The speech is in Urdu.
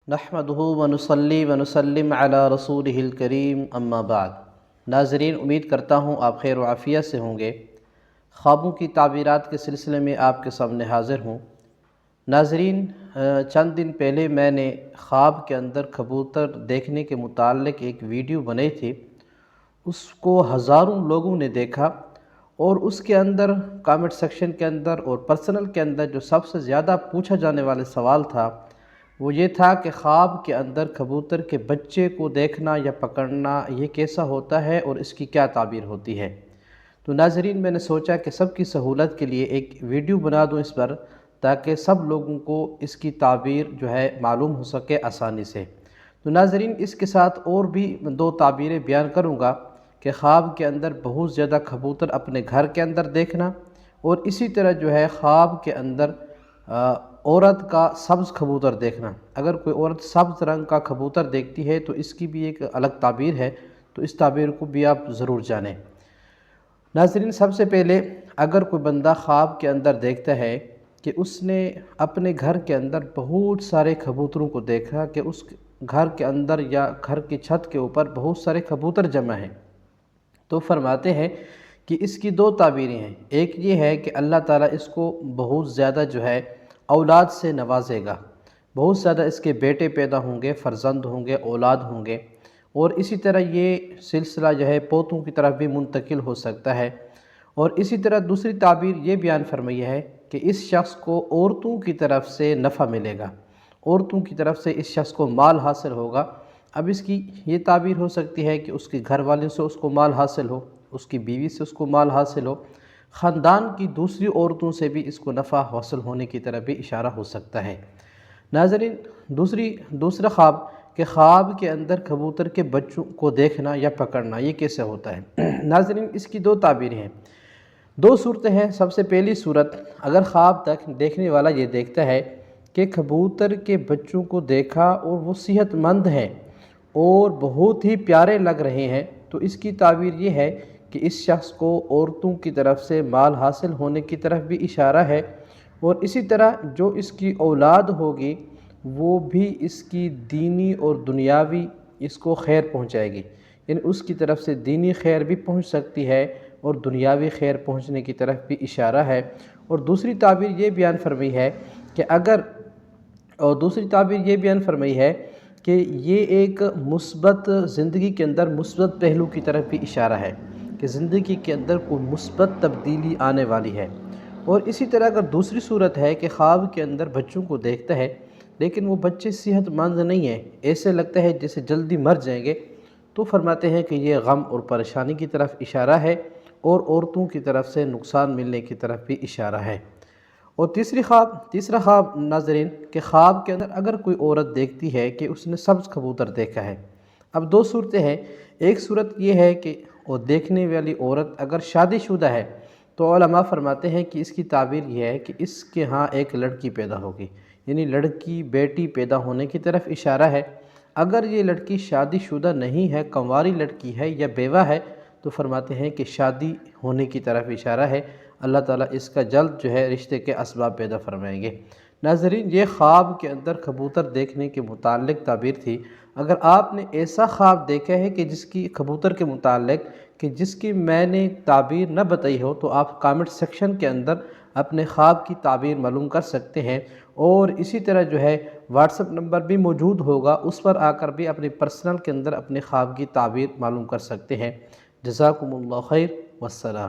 نحمدہ ونصلی ونسلم علی رسولہ الکریم اما بعد۔ ناظرین، امید کرتا ہوں آپ خیر و عافیت سے ہوں گے۔ خوابوں کی تعبیرات کے سلسلے میں آپ کے سامنے حاضر ہوں۔ ناظرین، چند دن پہلے میں نے خواب کے اندر کبوتر دیکھنے کے متعلق ایک ویڈیو بنائی تھی۔ اس کو ہزاروں لوگوں نے دیکھا، اور اس کے اندر کامنٹ سیکشن کے اندر اور پرسنل کے اندر جو سب سے زیادہ پوچھا جانے والے سوال تھا وہ یہ تھا کہ خواب کے اندر کبوتر کے بچے کو دیکھنا یا پکڑنا یہ کیسا ہوتا ہے اور اس کی کیا تعبیر ہوتی ہے۔ تو ناظرین، میں نے سوچا کہ سب کی سہولت کے لیے ایک ویڈیو بنا دوں اس پر، تاکہ سب لوگوں کو اس کی تعبیر جو ہے معلوم ہو سکے آسانی سے۔ تو ناظرین، اس کے ساتھ اور بھی دو تعبیریں بیان کروں گا کہ خواب کے اندر بہت زیادہ کبوتر اپنے گھر کے اندر دیکھنا، اور اسی طرح جو ہے خواب کے اندر عورت کا سبز کبوتر دیکھنا۔ اگر کوئی عورت سبز رنگ کا کبوتر دیکھتی ہے تو اس کی بھی ایک الگ تعبیر ہے، تو اس تعبیر کو بھی آپ ضرور جانیں۔ ناظرین، سب سے پہلے اگر کوئی بندہ خواب کے اندر دیکھتا ہے کہ اس نے اپنے گھر کے اندر بہت سارے کبوتروں کو دیکھا، کہ اس گھر کے اندر یا گھر کی چھت کے اوپر بہت سارے کبوتر جمع ہیں، تو فرماتے ہیں کہ اس کی دو تعبیریں ہیں۔ ایک یہ ہے کہ اللہ تعالیٰ اس کو بہت زیادہ جو ہے اولاد سے نوازے گا، بہت زیادہ اس کے بیٹے پیدا ہوں گے، فرزند ہوں گے، اولاد ہوں گے، اور اسی طرح یہ سلسلہ جو ہے پوتوں کی طرف بھی منتقل ہو سکتا ہے۔ اور اسی طرح دوسری تعبیر یہ بیان فرمائی ہے کہ اس شخص کو عورتوں کی طرف سے نفع ملے گا، عورتوں کی طرف سے اس شخص کو مال حاصل ہوگا۔ اب اس کی یہ تعبیر ہو سکتی ہے کہ اس کے گھر والوں سے اس کو مال حاصل ہو، اس کی بیوی سے اس کو مال حاصل ہو، خاندان کی دوسری عورتوں سے بھی اس کو نفع حاصل ہونے کی طرف بھی اشارہ ہو سکتا ہے۔ ناظرین، دوسرا خواب کہ خواب کے اندر کبوتر کے بچوں کو دیکھنا یا پکڑنا یہ کیسے ہوتا ہے۔ ناظرین، اس کی دو تعبیریں ہیں، دو صورتیں ہیں۔ سب سے پہلی صورت، اگر خواب تک دیکھنے والا یہ دیکھتا ہے کہ کبوتر کے بچوں کو دیکھا اور وہ صحت مند ہیں اور بہت ہی پیارے لگ رہے ہیں، تو اس کی تعبیر یہ ہے کہ اس شخص کو عورتوں کی طرف سے مال حاصل ہونے کی طرف بھی اشارہ ہے، اور اسی طرح جو اس کی اولاد ہوگی وہ بھی اس کی دینی اور دنیاوی اس کو خیر پہنچائے گی، یعنی اس کی طرف سے دینی خیر بھی پہنچ سکتی ہے اور دنیاوی خیر پہنچنے کی طرف بھی اشارہ ہے۔ اور دوسری تعبیر یہ بیان فرمائی ہے کہ یہ ایک مثبت زندگی کے اندر مثبت پہلو کی طرف بھی اشارہ ہے، کہ زندگی کے اندر کوئی مثبت تبدیلی آنے والی ہے۔ اور اسی طرح اگر دوسری صورت ہے کہ خواب کے اندر بچوں کو دیکھتا ہے لیکن وہ بچے صحت مند نہیں ہیں، ایسے لگتا ہے جیسے جلدی مر جائیں گے، تو فرماتے ہیں کہ یہ غم اور پریشانی کی طرف اشارہ ہے اور عورتوں کی طرف سے نقصان ملنے کی طرف بھی اشارہ ہے۔ اور تیسرا خواب ناظرین، کہ خواب کے اندر اگر کوئی عورت دیکھتی ہے کہ اس نے سبز کبوتر دیکھا ہے۔ اب دو صورتیں ہیں، ایک صورت یہ ہے کہ وہ دیکھنے والی عورت اگر شادی شدہ ہے تو علماء فرماتے ہیں کہ اس کی تعبیر یہ ہے کہ اس کے ہاں ایک لڑکی پیدا ہوگی، یعنی لڑکی بیٹی پیدا ہونے کی طرف اشارہ ہے۔ اگر یہ لڑکی شادی شدہ نہیں ہے، کنواری لڑکی ہے یا بیوہ ہے، تو فرماتے ہیں کہ شادی ہونے کی طرف اشارہ ہے، اللہ تعالیٰ اس کا جلد جو ہے رشتے کے اسباب پیدا فرمائیں گے۔ ناظرین، یہ خواب کے اندر کبوتر دیکھنے کے متعلق تعبیر تھی۔ اگر آپ نے ایسا خواب دیکھا ہے کہ جس کی کبوتر کے متعلق کہ جس کی میں نے تعبیر نہ بتائی ہو، تو آپ کامنٹ سیکشن کے اندر اپنے خواب کی تعبیر معلوم کر سکتے ہیں، اور اسی طرح جو ہے واٹس ایپ نمبر بھی موجود ہوگا، اس پر آ کر بھی اپنے پرسنل کے اندر اپنے خواب کی تعبیر معلوم کر سکتے ہیں۔ جزاکم اللہ خیر، والسلام۔